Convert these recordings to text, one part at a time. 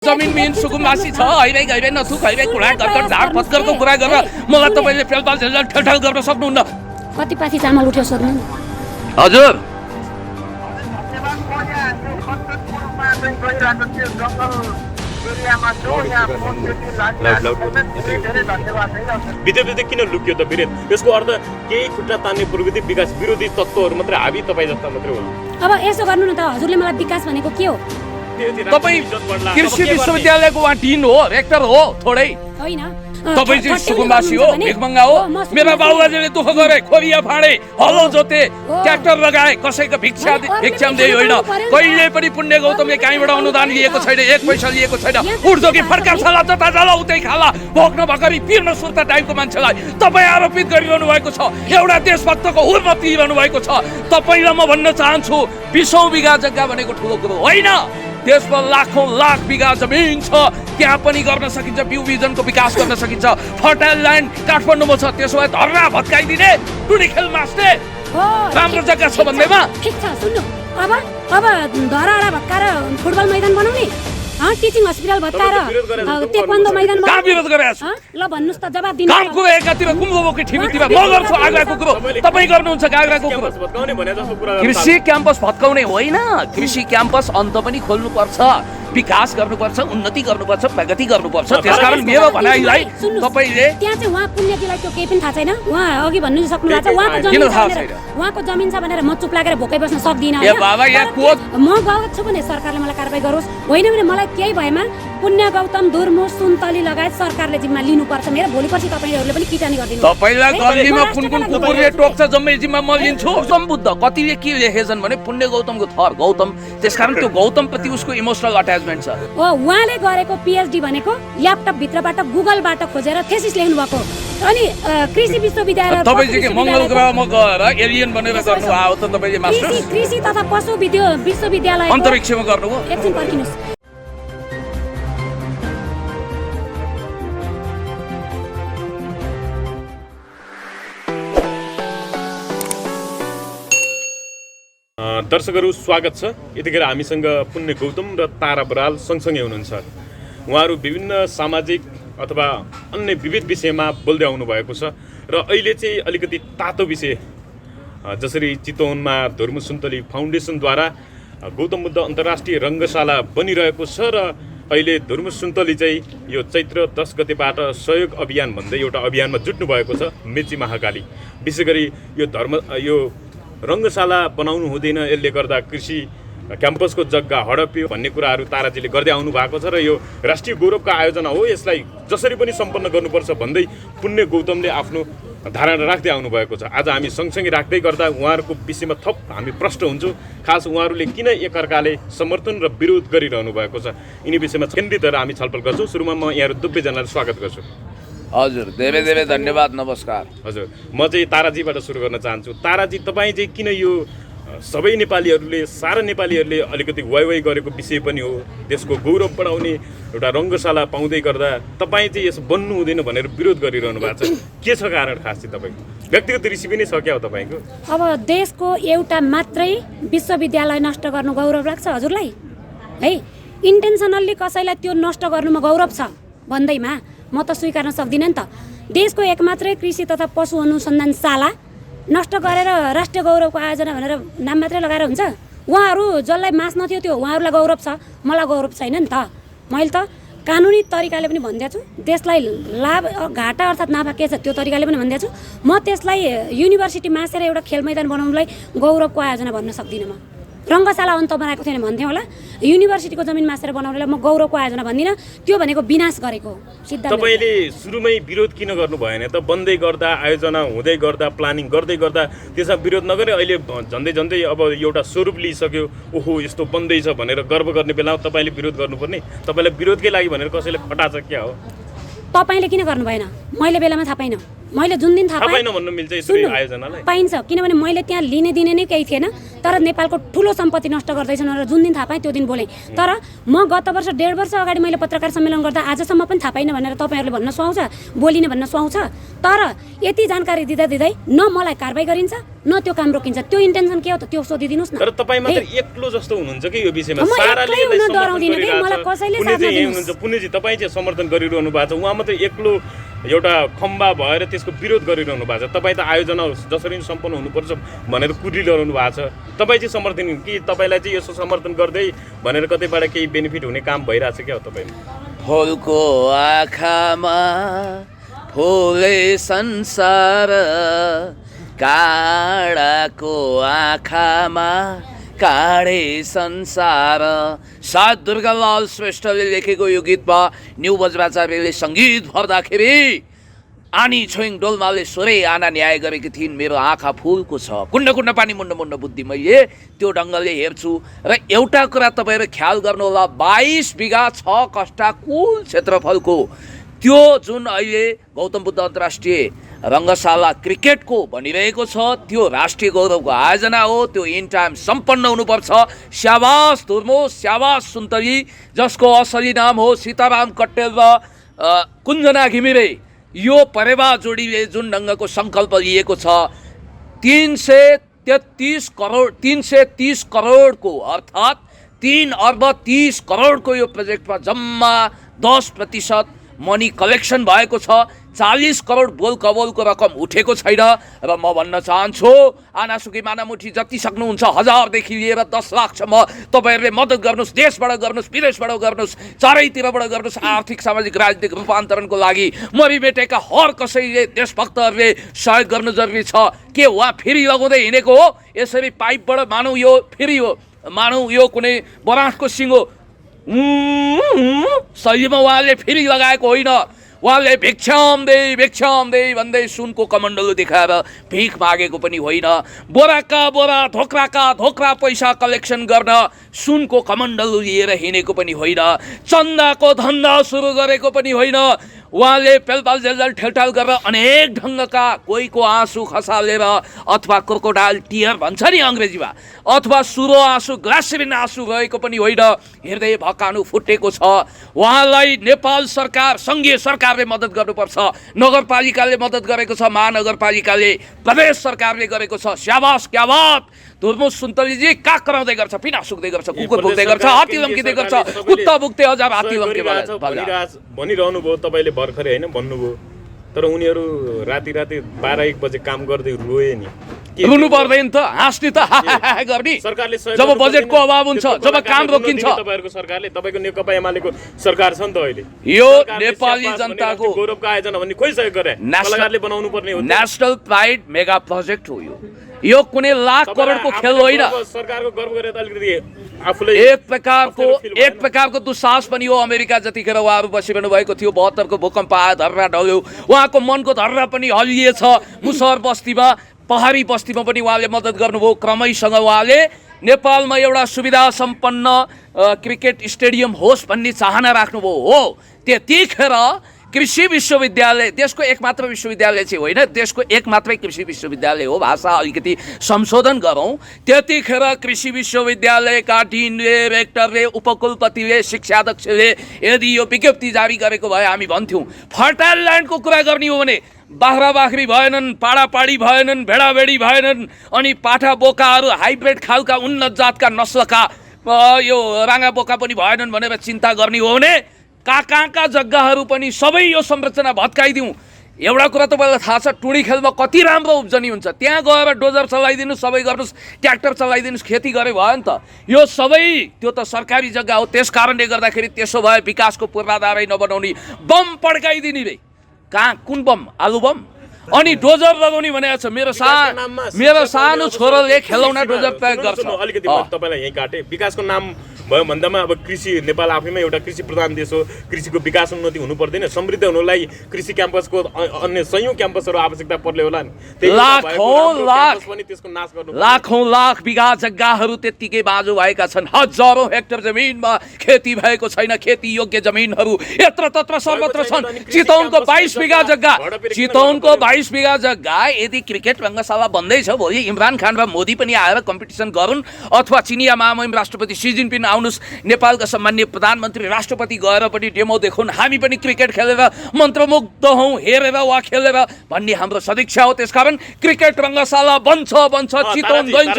जमिन मिन सुकुम्बासी छ हैबै गैबै नथु खैबै कुरा गर्छ ढाड फस्करको कुरा गरेर मलाई तपाईले फेलपाल झेलझेल ठेलठेल गर्न सक्नुहुन्न। कति पाथी चामल उठ्यो सोध्नु नि। हजुर बितेबिते किन लुक्यो त वीरेन? यसको अर्थ केही खुट्टा तान्ने प्रविधि विकास विरोधी तत्त्वहरू मात्रै हाबी तपाईँ जस्ता मात्रै हो। अब यसो गर्नु न त, हजुरले मलाई विकास भनेको के हो? तपाईँ कृषि विश्वविद्यालयको वहाँ डिन हो, रेक्टर हो थोरै? होइन, तपाईँ चाहिँ सुकुम्बासी हो, भिखमङ्गा हो। मेरा बाबुबाजेले दुःख गरे, खोरिया फाडे, हलो जोते, ट्र्याक्टर लगाए, कसैको भिक्षाम दिए होइन। कहिले पनि पुण्य गौतमले कहीँबाट अनुदान लिएको छैन, एक पैसा लिएको छैन। उठ्दो कि फर्का साला जता जाला उतै खाला, भोग्न भकरी पिर्न सुर्ता टाइपको मान्छेलाई तपाईँ आरोपित गरिरहनु भएको छ। एउटा देशभक्तको हुर्मा पिरहनु भएको छ। तपाईँलाई म भन्न चाहन्छु, 20औं बिघा जग्गा भनेको ठुलो कुरो होइन। देशमा लाखौं लाख बिघा जमिन छ, त्यहाँ पनि गर्न सकिन्छ, बिउ बिजनको विकास गर्न सकिन्छ। फर्टाइल ल्यान्ड काठमाडौँमा छ, त्यसो भए धर्ना भत्काइदिने, टुडी खेल मास्ने राम्रो जग्गा छ भन्दैमा। ठिक छ, सुन्नु। अब धराडा भत्काएर फुटबल मैदान बनाउने, टिचिङ हस्पिटल भत्काएर तेक्वान्दो मैदान कहाँ विरोध गरेको छु? ल भन्नुस् त, जवाब दिनु। काम कुरो एकातिर कुम्भो बोकी ठिमीतिर म गर्छु आग्राको कुरो, तपाईँ गर्नुहुन्छ आग्राको कुरो। कृषि क्याम्पस भत्काउने होइन, कृषि क्याम्पस अन्त पनि खोल्नुपर्छ, विकास गर्नुपर्छ, उन्नति गर्नुपर्छ, प्रगति गर्नुपर्छ। त्यसकारण मेरो भनाइलाई तपाईले त्यहाँ चाहिँ उहाँ पुण्यजीलाई त्यो केही पनि थाहा छैन। उहाँ अघि भन्नु सक्नु भएको छ, उहाँको जमिन छ भनेर म चुप लागेर भोकै बस्न सक्दिनँ। ए बाबा, यहाँ कोद म गएको छु भने सरकारले मलाई कारबाही गरोस्, होइन भने मलाई केही भएमा पुण्य गौतम दुर्मु सुन्तली लगायत सरकारले जिम्मा लिनुपर्छ। मेरो भोलि पछि तपाईँहरूले पनि किटानी गरिदिनु। तपाईलाई गल्लीमा कुन कुन कुकुरले टोक्छ जम्मै जिम्मा म लिन्छु। गौतम बुद्ध कतिले के लेखेछन् भने पुण्य गौतमको थर गौतम, त्यसकारण त्यो गौतम प्रति उसको इमोसनल अट्याचमेन्ट छ। उहाँले गरेको पिएचडी भनेको ल्यापटप भित्रबाट गुगलबाट खोजेर थेसिस लेख्नु भएको। अनि कृषि विश्वविद्यालय तपाईँ चाहिँ के मङ्गल ग्रहमा गएर एलियन बनेर गर्नु आयो त? तपाईँले मास्टर्स कृषि तथा पशु विश्वविद्यालय अन्तरिक्षमा गर्नुभयो? एकछिन पर्खिनुहोस्। दर्शकहरू स्वागत छ। यतिखेर हामीसँग पुण्य गौतम र तारा बराल सँगसँगै हुनुहुन्छ। उहाँहरू विभिन्न सामाजिक अथवा अन्य विविध विषयमा बोल्दै आउनु भएको छ र अहिले चाहिँ अलिकति तातो विषय, जसरी चितवनमा धर्म सुन्तली फाउन्डेसनद्वारा गौतम बुद्ध अन्तर्राष्ट्रिय रङ्गशाला बनिरहेको छ र अहिले धर्म सुन्तली चाहिँ यो चैत्र 10 गतेबाट सहयोग अभियान भन्दै एउटा अभियानमा जुट्नु भएको छ। मेची महाकाली विशेष गरी यो रङ्गशाला बनाउनु हुँदैन, यसले गर्दा कृषि क्याम्पसको जग्गा हडप्यो भन्ने कुराहरू ताराजीले गर्दै आउनु भएको छ र यो राष्ट्रिय गौरवको आयोजना हो, यसलाई जसरी पनि सम्पन्न गर्नुपर्छ भन्दै पुण्य गौतमले आफ्नो धारणा राख्दै आउनु भएको छ। आज हामी सँगसँगै राख्दै गर्दा उहाँहरूको विषयमा थप हामी प्रश्न हुन्छौँ, खास उहाँहरूले किन एकअर्काले समर्थन र विरोध गरिरहनु भएको छ यिनी विषयमा केन्द्रित गरेर हामी छलफल गर्छौँ। सुरुमा म यहाँहरू दुवैजनालाई स्वागत गर्छु। हजुर, धेरै धेरै धन्यवाद, नमस्कार। हजुर, म चाहिँ ताराजीबाट सुरु गर्न चाहन्छु। ताराजी, तपाईँ चाहिँ किन यो सबै नेपालीहरूले, सारा नेपालीहरूले अलिकति वाइ गरेको विषय पनि हो, देशको गौरव बढाउने एउटा रङ्गशाला पाउँदै गर्दा तपाईँ चाहिँ यसो बन्नु हुँदैन भनेर विरोध गरिरहनु भएको छ, के छ कारण खास चाहिँ तपाईँको? व्यक्तिगत रेसिपी नै छ क्या हो तपाईँको? अब देशको एउटा मात्रै विश्वविद्यालय नष्ट गर्नु गौरव लाग्छ हजुरलाई? है, इन्टेन्सनल्ली कसैलाई त्यो नष्ट गर्नुमा गौरव छ भन्दैमा म त स्वीकार्न सक्दिनँ नि त। देशको एक मात्रै कृषि तथा पशु अनुसन्धानशाला नष्ट गरेर राष्ट्रिय गौरवको आयोजना भनेर नाम मात्रै लगाएर हुन्छ? उहाँहरू जसलाई मास्न थियो त्यो उहाँहरूलाई गौरव छ, मलाई गौरव छैन नि त। मैले त कानुनी तरिकाले पनि भनिदिएको छु, देशलाई लाभ घाटा अर्थात् नाफा के छ त्यो तरिकाले पनि भनिदिएको छु। म त्यसलाई युनिभर्सिटी मासेर एउटा खेल मैदान बनाउनुलाई गौरवको आयोजना भन्न सक्दिनँ। म रङ्गशाला अन्त बनाएको थिएन भन्थेँ होला, युनिभर्सिटीको जमिन मासेर बनाउनेलाई म गौरवको आयोजना भन्दिनँ। त्यो भनेको विनाश गरेको सिद्ध। तपाईँले सुरुमै विरोध किन गर्नु भएन त? बन्दै गर्दा, आयोजना हुँदै गर्दा, प्लानिङ गर्दै गर्दा त्यसमा विरोध नगरे अहिले झन्डै झन्डै अब एउटा स्वरूप लिइसक्यो, ओहो यस्तो बन्दैछ भनेर गर्व गर्ने बेलामा तपाईँले विरोध गर्नुपर्ने? तपाईँलाई विरोधकै लागि भनेर कसैले फटाछ क्या हो? तपाईँले किन गर्नु भएन? मैले बेलामा थाहा पाइनँ। मैले जुन दिन थाहा पाएन भन्नु मिल्छ यसरी आयोजनालाई? पाइन्छ, किनभने मैले त्यहाँ लिने दिने नै केही थिएन, तर नेपालको ठुलो सम्पत्ति नष्ट गर्दैछन् भनेर जुन दिन थाहा पाएँ त्यो दिन बोलेँ। तर म गत वर्ष 1.5 वर्ष अगाडि मैले पत्रकार सम्मेलन गर्दा आजसम्म पनि थाहा पाइनँ भनेर तपाईँहरूले भन्न सुहाउँछ, बोलिने भन्न सुहाउँछ। तर यति जानकारी दिँदा दिँदै न मलाई कारबाही गरिन्छ न त्यो काम रोकिन्छ। त्यो इन्टेन्सन के हो त त्यो सोधिदिनुहोस् न। तर तपाईँ मात्र एक्लो जस्तो हुनुहुन्छ कि यो विषयमा? म साराले एक्लै हुन यसलाई डराउँदिनँ समर्थन के, मलाई गरिरहेछ। कसैले पुण्य साथ चाहिँ यही नदिनुहोस्। हुनुहुन्छ, पुण्यजी तपाईँ चाहिँ समर्थन गरिरहनु भएको छ, उहाँ मात्रै एक्लो एउटा खम्बा भएर त्यसको विरोध गरिरहनु भएको छ। तपाईँ त आयोजना जसरी पनि सम्पन्न हुनुपर्छ भनेर कुरिरहनु भएको छ। तपाईँ चाहिँ समर्थन कि तपाईँलाई चाहिँ यसो समर्थन गर्दै भनेर कतैबाट केही बेनिफिट हुने काम भइरहेछ क्या हो तपाईँ? फुलको आँखामा फुले संसार, काँडाको आँखामा काँडे संसार। साथ दुर्गालाल श्रेष्ठले लेखेको यो गीतमा न्यु बज्राचार्यले सङ्गीत भर्दाखेरि आनी छोइङ डोल्माले स्वरै आना न्याय गरेकी थिइन्। मेरो आँखा फुलको छ, कुण्ड कुण्ड पानी मुण्ड मुण्ड बुद्धि मैले त्यो ढङ्गले हेर्छु। र एउटा कुरा तपाईँहरू ख्याल गर्नुहोला, 22 बिघा 6 कष्टा कुल क्षेत्रफलको त्यो जुन अहिले गौतम बुद्ध अन्तर्राष्ट्रिय रङ्गशाला क्रिकेटको भनिरहेको छ त्यो राष्ट्रिय गौरवको आयोजना हो। त्यो इन टाइम सम्पन्न हुनुपर्छ। स्याबास धुर्मो, स्याबास सुन्तली, जसको असली नाम हो सीताराम कट्टेल र कुञ्जना घिमिरे। यो परेवा जोडीले जुन ढङ्गको सङ्कल्प लिएको छ 330 करोडको अर्थात् 3 अर्ब 30 करोडको यो प्रोजेक्टमा जम्मा 10% मनी कलेक्सन भएको छ। 40 करोड बोल कबोलको रकम उठेको छैन। र म भन्न चाहन्छु आनासुकी मानामुठी जति सक्नुहुन्छ 1000देखि लिएर 10 लाखसम्म तपाईँहरूले मद्दत गर्नुहोस्। देशबाट गर्नुहोस्, विदेशबाट गर्नुहोस्, चारैतिरबाट गर्नुहोस्। आर्थिक सामाजिक राजनीतिक रूपान्तरणको लागि मरिमेटेका हर कसैले देशभक्तहरूले सहयोग गर्नु जरुरी छ। के उहाँ फेरि लगाउँदै हिँडेको हो? यसरी पाइपबाट मानौँ यो फेरि हो, मानौँ यो कुनै बराँसको सिङ्गो शैलीमा उहाँले फेरि लगाएको होइन। उहाँले भिक्षाम दे भन्दै सुनको कमण्डलु देखाएर भिख मागेको पनि होइन। बोराका बोरा धोक्राका धोक्रा पैसा कलेक्सन गर्न सुनको कमण्डलु लिएर हिँडेको पनि होइन। चन्दाको धन्दा सुरु गरेको पनि होइन। उहाँले पेलपाल जेलजाल ठेलठाल गरेर अनेक ढङ्गका कोहीको आँसु खसालेर अथवा क्रोकोडाइल टियर भन्छ नि अङ्ग्रेजीमा, अथवा सुरो आँसु ग्लासेरिन आँसु रहेको पनि होइन। हृदय भकानु फुटेको छ। उहाँलाई नेपाल सरकार, सङ्घीय सरकारले मद्दत गर्नुपर्छ। नगरपालिकाले मद्दत गरेको छ, महानगरपालिकाले, प्रदेश सरकारले गरेको छ। स्याबास क्या बात। धुर्मु सुन्तलीजी काग कराउँदै गर्छ, पिना सुक्दै गर्छ, कुकुर भुक्दै गर्छ, हात्ती लम्किँदै गर्छ, कुत्ता भुक्दै हजार हात्ती लम्के भनिरहनु भयो तपाईँले भर्खरै होइन भन्नुभयो। तर उनीहरू राति 12-1 बजे काम गर्दै रोए नि। रुनु पर्दैन त, हाँस्ने त गर्ने। सरकारले जब बजेटको अभाव हुन्छ, जब काम रोकिन्छ। तपाईँहरूको सरकारले, तपाईँको नेकपा एमालेको सरकार छ नि त अहिले। यो नेपाली जनताको गौरवको आयोजना भन्ने खोइ सहयोग गरे? सरकारले बनाउनु पर्ने हो। नेसनल प्राइड मेगा प्रोजेक्ट हो यो कुनै लाख करोडको खेल होइन। सरकारको गर्व गरेर अलिकति आफूले एक प्रकारको दुस्साहस पनि हो। अमेरिका जतिखेर उहाँहरू बसिरहनु भएको थियो, 72 को भूकम्प आयो, धर्रा ढल्यो, उहाँको मनको धर्रा पनि हल्लिएछ। मुसहर बस्तीमा, पहाडी बस्तीमा पनि उहाँले मद्दत गर्नुभयो। क्रमैसँग उहाँले नेपालमा एउटा सुविधा सम्पन्न क्रिकेट स्टेडियम होस् भन्ने चाहना राख्नुभयो हो। त्यतिखेर कृषि विश्वविद्यालय देशको एकमात्र विश्वविद्यालय चाहिँ होइन, देशको एकमात्रै कृषि विश्वविद्यालय हो। भाषा अलिकति संशोधन गरौँ। त्यतिखेर कृषि विश्वविद्यालयका डिनले, रेक्टरले, उपकुलपतिले, शिक्षाध्यक्षले यदि यो विज्ञप्ति जारी गरेको भए हामी भन्थ्यौँ फर्टाइल ल्यान्डको कुरा गर्ने हो भने बाख्रा बाख्री भएनन्, पाडापाडी भएनन्, भेडाभेडी भएनन्, अनि पाठा बोकाहरू हाइब्रिड खालका उन्नत जातका नस्लका यो राँगा बोका पनि भएनन् भनेर चिन्ता गर्ने हो भने कहाँका जग्गाहरू पनि सबै यो संरचना भत्काइदिउँ। एउटा कुरा तपाईँलाई थाहा छ, टुडी खेलमा कति राम्रो उब्जनी हुन्छ। त्यहाँ गएर डोजर चलाइदिनु, सबै गर्नुहोस्, ट्र्याक्टर चलाइदिनुहोस्, खेती गरे भयो नि त। यो सबै त्यो त सरकारी जग्गा हो। त्यस कारणले गर्दाखेरि त्यसो भए विकासको पूर्वाधारै नबनाउने, बम पड्काइदिने रे। कहाँ कुन बम? आलु बम। अनि डोजर लगाउने भनेको छ। मेरो सानो छोराले खेलौना डोजर प्रयोग गर्छ। अलिकति तपाईँलाई यही काटे। विकासको नाम भयो भन्दामा अब कृषि नेपाल आफैमा एउटा कृषि प्रधान देश हो, कृषिको विकास उन्नति हुनु पर्दैन, समृद्ध हुनुलाई कृषि क्याम्पसको अन्य सयौं क्याम्पसहरू आवश्यकता पर्ले होला नि। लाखौं लाख बिघा जग्गाहरू त्यत्तिकै बाँझो भएका छन्, हजारौं हेक्टर जमिनमा खेती भएको छैन, खेती योग्य जमिनहरू यत्र तत्र सर्वत्र छन्। चितवनको 22 बिघा जग्गा, चितवनको 22 बिघा जग्गा यदि क्रिकेट रङ्गशाला बन्दैछ, भोलि इमरान खान र मोदी पनि आएर कम्पिटिसन गरून्, अथवा चिनिया महामहिम राष्ट्रपति सी जिनपिङ आउनुहोस्, नेपालका सम्माननीय प्रधानमन्त्री राष्ट्रपति गएर पनि डेमो देखुन्, हामी पनि क्रिकेट खेलेर मन्त्रमुग्ध हौँ, हेरेर वा खेलेर भन्ने हाम्रो सदिच्छा हो। त्यसकारण क्रिकेट रङ्गशाला बन्छ चितवन गइन्छ।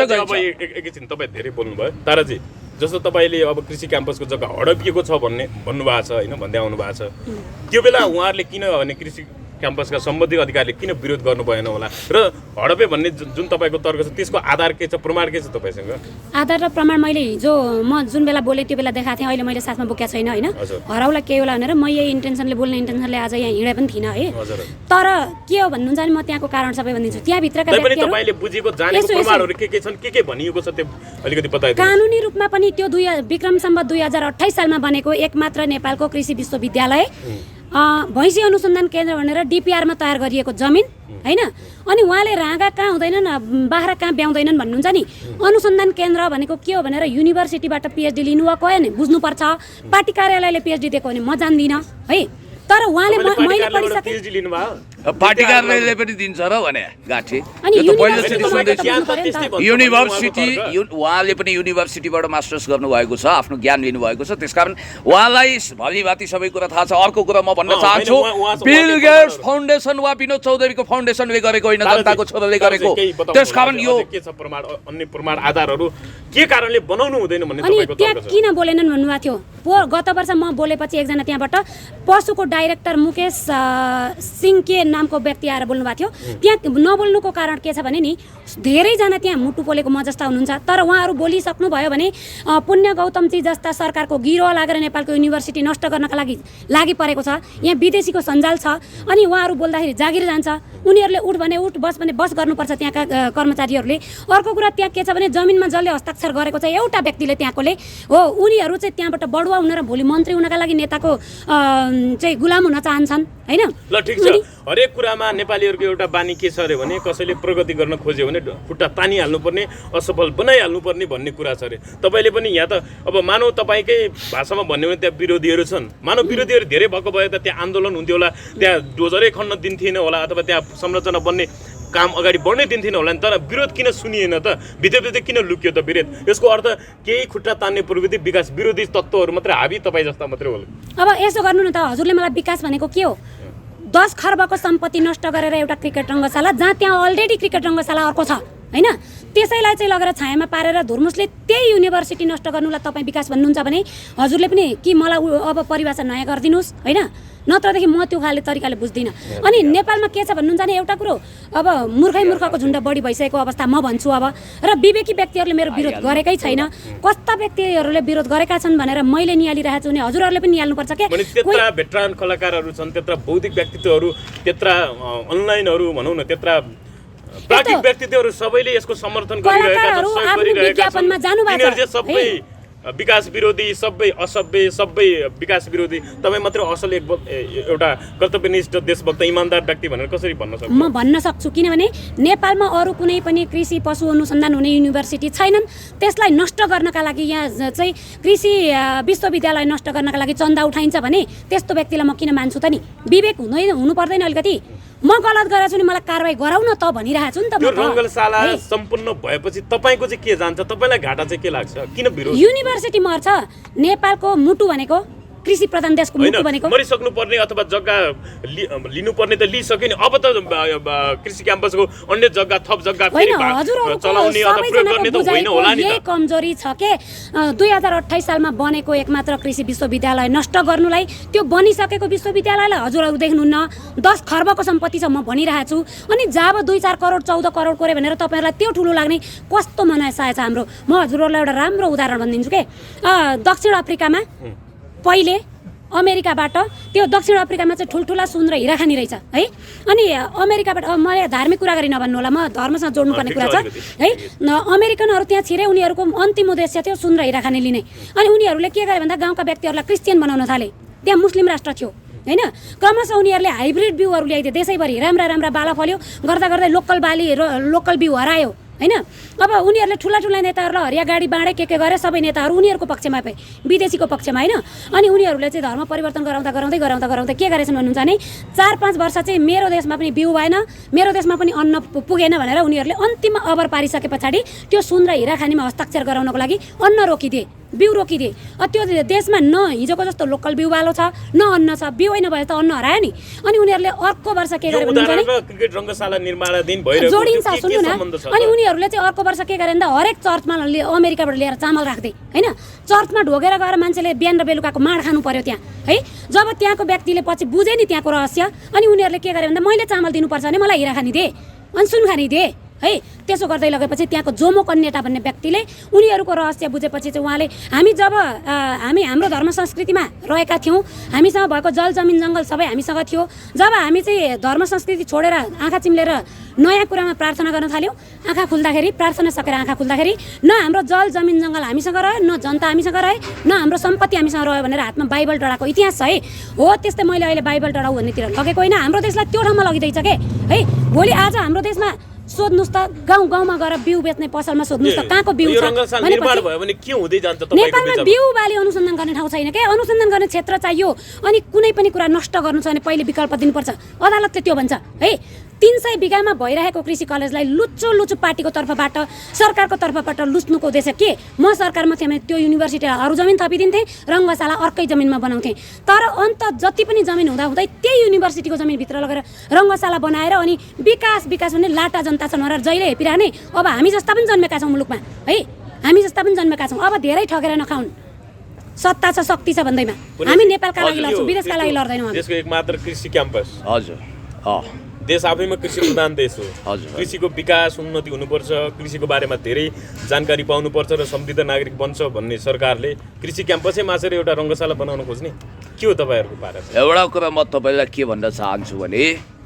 एकैछिन तपाईँ धेरै बोल्नुभयो ताराजी, जस्तो तपाईँले अब कृषि क्याम्पसको जग्गा हडपिएको छ भन्नुभएको छ होइन, भन्दै आउनु भएको छ, त्यो बेला उहाँहरूले किन भने कृषि क्याम्पसका सम्बन्धित अधिकारीले किन विरोध गर्नु भएन होला र हडपे भन्ने जुन तपाईँको तर्क छ त्यसको आधार के छ, प्रमाण के छ तपाईँसँग? आधार र प्रमाण मैले हिजो म जुन बेला बोलेँ त्यो बेला देखाएको थिएँ, अहिले मैले साथमा बोकेको छैन होइन। हराउला के होला भनेर म यही इन्टेन्सनले बोल्ने इन्टेन्सनले आज यहाँ हिँडे पनि थिइनँ है। तर के हो भन्नुहुन्छ भने म त्यहाँको कारण सबै भनिदिन्छु। त्यहाँभित्रका व्यक्तिहरू तपाईँले बुझेको जानेको प्रमाणहरू के छन्, के भनिएको छ त्यो अलिकति बताइदिनु। कानुनी रूपमा पनि त्यो विक्रम सम्वत 2028 सालमा बनेको एकमात्र नेपालको कृषि विश्वविद्यालय भैँसी अनुसन्धान केन्द्र भनेर डिपिआरमा तयार गरिएको जमिन होइन। अनि उहाँले राँगा कहाँ हुँदैनन्, बाख्रा कहाँ ब्याउँदैनन् भन्नुहुन्छ नि। अनुसन्धान केन्द्र भनेको के हो भनेर युनिभर्सिटीबाट पिएचडी लिनुभएको होइन, बुझ्नुपर्छ। पार्टी कार्यालयले पिएचडी दिएको भने म जान्दिनँ है। तर उहाँले मैले पढिसकेँ, पार्टी कार्यालयले पनि दिन्छ र भने गाठी युनिभर्सिटी, उहाँले पनि युनिभर्सिटीबाट मास्टर्स गर्नुभएको छ, आफ्नो ज्ञान लिनुभएको छ। त्यसकारण उहाँलाई भलिभाति सबै कुरा थाहा छ। अर्को कुरा म भन्न चाहन्छु, बिल गेट्स फाउन्डेसन वा विनोद चौधरीको फाउन्डेसनले गरेको होइन, जनताको छोराले गरेको। त्यसकारण यो के छ प्रमाण, अन्य प्रमाण आधारहरू के कारणले बनाउनु हुँदैन भन्ने अनि तपाईँको त्यहाँ तर्क छ? किन बोलेनन् भन्नुभएको थियो। गत वर्ष म बोलेपछि एकजना त्यहाँबाट पशुको डाइरेक्टर मुकेश सिंह के नामको व्यक्ति आएर बोल्नुभएको थियो। त्यहाँ नबोल्नुको कारण के छ भने नि, धेरैजना त्यहाँ मुटु पोलेको म जस्ता हुनुहुन्छ, तर उहाँहरू बोलिसक्नुभयो भने पुण्य गौतमजी जस्ता सरकारको गिरोह लागेर नेपालको युनिभर्सिटी नष्ट गर्नका लागि लागि परेको छ। यहाँ विदेशीको सञ्जाल छ अनि उहाँहरू बोल्दाखेरि जागिर जान्छ। उनीहरूले उठ भने उठ, बस भने बस गर्नुपर्छ त्यहाँका कर्मचारीहरूले। अर्को कुरा त्यहाँ के छ भने जमिनमा जसले हस्ताक्षर गरेको छ एउटा व्यक्तिले त्यहाँकोले हो, उनीहरू चाहिँ त्यहाँबाट बढुवा हुन र भोलि मन्त्री हुनका लागि नेताको चाहिँ गुलाम हुन चाहन्छन् होइन। ल ठिक छ, हरेक कुरामा नेपालीहरूको एउटा बानी के छ अरे भने कसैले प्रगति गर्न खोज्यो भने खुट्टा तानिहाल्नुपर्ने, असफल बनाइहाल्नुपर्ने भन्ने कुरा छ अरे। तपाईँले पनि यहाँ त अब मानव तपाईँकै भाषामा भन्यो भने त्यहाँ विरोधीहरू छन्, मानव विरोधीहरू धेरै भएको भए त त्यहाँ आन्दोलन हुन्थ्यो होला, त्यहाँ डोजरै खन्न दिन्थेन होला, अथवा त्यहाँ संरचना बन्ने काम अगाडि बढ्नै दिन्थेन होला नि। तर विरोध किन सुनिएन त, भित्रभित्र किन लुकियो त विरोध? यसको अर्थ केही खुट्टा तान्ने प्रवृत्ति विकास विरोधी तत्त्वहरू मात्रै हाबी तपाईँ जस्ता मात्रै होला। अब यसो गर्नु न त, हजुरले मलाई विकास भनेको के हो? 10 खर्बको सम्पत्ति नष्ट गरेर एउटा क्रिकेट रङ्गशाला, जहाँ त्यहाँ अलरेडी क्रिकेट रङ्गशाला अर्को छ होइन, त्यसैलाई चाहिँ लगेर छायामा पारेर धुर्मुसले त्यही युनिभर्सिटी नष्ट गर्नुलाई तपाईँ विकास भन्नुहुन्छ भने हजुरले पनि कि मलाई अब परिभाषा नयाँ गरिदिनुहोस् होइन, नत्रदेखि म त्यो खाले तरिकाले बुझ्दिनँ। अनि नेपालमा के छ भन्नुहुन्छ भने एउटा कुरो, अब मूर्खको झुन्ड बढी भइसकेको अवस्था म भन्छु अब, र विवेकी व्यक्तिहरूले मेरो विरोध गरेकै छैन। कस्ता व्यक्तिहरूले विरोध गरेका छन् भनेर मैले निहालिरहेको छु भने हजुरहरूले पनि निहाल्नुपर्छ के। त्यत्रा भेटरान कलाकारहरू छन्, त्यत्रा बौद्धिक व्यक्तित्वहरू, त्यत्रा अनलाइनहरू भनौँ न, त्यत्रा प्राकृतिक व्यक्तित्वहरू सबैले यसको समर्थन गरिरहेका छन्, सहयोग गरिरहेका छन्। सबै विकास विरोधी, सबै असभ्य, सबै विकास विरोधी, तपाईँ मात्र असल एउटा कर्तव्यनिष्ठ देशभक्त इमानदार व्यक्ति भनेर कसरी भन्न सक्छु? म भन्न सक्छु, किनभने नेपालमा अरू कुनै पनि कृषि पशु अनुसन्धान हुने युनिभर्सिटी छैनन्। त्यसलाई नष्ट गर्नका लागि यहाँ चाहिँ कृषि विश्वविद्यालय नष्ट गर्नका लागि चन्दा उठाइन्छ भने त्यस्तो व्यक्तिलाई म किन मान्छु त नि? विवेक हुनु पर्दैन अलिकति? म गलत गरेको छु नि मलाई कारवाही गराउन त भनिरहेको छु नि त। त्यो रङ्गशाला सम्पूर्ण भएपछि तपाईँको चाहिँ के जान्छ? तपाईँलाई घाटा चाहिँ के लाग्छ? किन विरोध? युनिभर्सिटी मर्छ। नेपालको मुटु भनेको कृषि प्रधान देशको मुटु भनेको मरिसक्नु पर्ने अथवा जग्गा लिनुपर्ने त लिइसक्यो नि। अब त कृषि क्याम्पसको अन्य जग्गा, थप जग्गा फेरि चलाउने अथवा प्रयोग गर्ने त होइन होला नि। यही कमजोरी छ के 2028 सालमा बनेको एकमात्र कृषि विश्वविद्यालय नष्ट गर्नुलाई, त्यो बनिसकेको विश्वविद्यालयलाई हजुरहरू देख्नुहुन्न। 10 खर्बको सम्पत्ति छ म भनिरहेको छु। अनि जब 2-4 करोड 14 करोड कोरे भनेर तपाईँहरूलाई त्यो ठुलो लाग्ने कस्तो मनाइसकेको छ हाम्रो। म हजुरहरूलाई एउटा राम्रो उदाहरण भनिदिन्छु के। दक्षिण अफ्रिकामा पहिले अमेरिकाबाट त्यो दक्षिण अफ्रिकामा चाहिँ ठुल्ठुला सुन र हिरा खानी रहेछ है। अनि अमेरिकाबाट मैले धार्मिक कुरा गरी नभन्नु होला, म धर्मसँग जोड्नुपर्ने कुरा छ है। अमेरिकनहरू त्यहाँ छिरे उनीहरूको अन्तिम उद्देश्य थियो सुन र हिरा खानी लिने। अनि उनीहरूले के गरे भन्दा गाउँका व्यक्तिहरूलाई क्रिस्चियन बनाउन थाले। त्यहाँ मुस्लिम राष्ट्र थियो हैन। क्रमशः उनीहरूले हाइब्रिड बिउहरू ल्याइदिए, देशैभरि राम्रा राम्रा बाला फल्यो, गर्दा गर्दै लोकल बिउ हरायो हैन। अब उनीहरूले ठुला नेताहरूलाई हरिया गाडी बाँडे के गरे, सबै नेताहरू उनीहरूको पक्षमा पाए, विदेशीको पक्षमा हैन। अनि उनीहरूले चाहिँ धर्म परिवर्तन गराउँदा के गरेछन् भन्नुहुन्छ भने 4-5 वर्ष चाहिँ मेरो देशमा पनि बिउ भएन, मेरो देशमा पनि अन्न पुगेन भनेर उनीहरूले अन्तिम अबर पारिसके पछाडि त्यो सुन र हिरा खानीमा हस्ताक्षर गराउनको लागि अन्न रोकिदिए, बिउ रोकिदिए। त्यो देशमा न हिजोको जस्तो लोकल बिउ बालो छ, न अन्न छ। बिउ नभए त अन्न हरायो नि। अनि उनीहरूले अर्को वर्ष के गरे भन्नुहुन्छ भने क्रिकेट रङ्गशाला निर्माणाधीन भइरहेको जोडिन्छ, सुन्नु न। अनि उनीहरूले चाहिँ अर्को वर्ष के गरे भन्दा हरेक चर्चमा अमेरिकाबाट ल्याएर चामल राख्दै हैन। चर्चमा ढोगेर गएर मान्छेले बिहान र बेलुकाको माड खानु पर्यो त्यहाँ है। जब त्यहाँको व्यक्तिले पछि बुझे नि त्यहाँको रहस्य, अनि उनीहरूले के गरे भन्दा मैले चामल दिनुपर्छ भने मलाई हिरा खानी दे, अनि सुन खानी दे है। त्यसो गर्दै लगेपछि त्यहाँको जोमो कन्याटा भन्ने व्यक्तिले उनीहरूको रहस्य बुझेपछि चाहिँ उहाँले हामी हाम्रो धर्म संस्कृतिमा रहेका थियौँ, हामीसँग भएको जल जमिन जङ्गल सबै हामीसँग थियो। जब हामी चाहिँ धर्म संस्कृति छोडेर आँखा चिम्लेर नयाँ कुरामा प्रार्थना गर्न थाल्यौँ, आँखा खुल्दाखेरि प्रार्थना सकेर आँखा खुल्दाखेरि न हाम्रो जल जमिन जङ्गल हामीसँग रह्यो, न जनता हामीसँग रहे, न हाम्रो सम्पत्ति हामीसँग रह्यो भनेर हातमा बाइबल डढाएको इतिहास छ है। हो त्यस्तै मैले अहिले बाइबल डढाउ भन्नेतिर लगेको होइन, हाम्रो देशलाई त्यो ठाउँमा लगिँदैछ के है। भोलि आज हाम्रो देशमा सोध्नुस् त, गाउँमा गएर बिउ बेच्ने पसलमा सोध्नुस् त कहाँको बिउ छ नेपालमा बिउ बाली अनुसन्धान गर्ने ठाउँ छैन के। अनुसन्धान गर्ने क्षेत्र चाहियो। अनि कुनै पनि कुरा नष्ट गर्नु छ भने पहिले विकल्प दिनुपर्छ। अदालतले त्यो भन्छ है। 300 बिघामा भइरहेको कृषि कलेजलाई लुच्चो पार्टीको तर्फबाट, सरकारको तर्फबाट लुच्नुको उद्देश्य के? म सरकारमा थिएँ भने त्यो युनिभर्सिटीलाई अरू जमिन थपिदिन्थेँ, रङ्गशाला अर्कै जमिनमा बनाउँथेँ। तर अन्त जति पनि जमिन हुँदाहुँदै त्यही युनिभर्सिटीको जमिनभित्र लगेर रङ्गशाला बनाएर अनि विकास भन्ने लाटा जनता छन् भनेर जहिले हेपिरहने। अब हामी जस्ता पनि जन्मेका छौँ मुलुकमा है, हामी जस्ता पनि जन्मेका छौँ। अब धेरै ठगेर नखाउन्, सत्ता छ शक्ति छ भन्दैमा हामी नेपालका लागि लड्छौँ, विदेशका लागि लड्दैनौँ। देशको एकमात्र कृषि क्याम्पस हजुर देश आफैमा कृषि प्रधान देश हो। कृषिको विकास उन्नति हुनुपर्छ, कृषिको बारेमा धेरै जानकारी पाउनुपर्छ र समृद्ध नागरिक बन्छ भन्ने सरकारले कृषि क्याम्पसै मासेर एउटा रङ्गशाला बनाउन खोज्ने के हो तपाईँहरूको पारा? एउटा कुरा म तपाईँलाई के भन्न चाहन्छु भने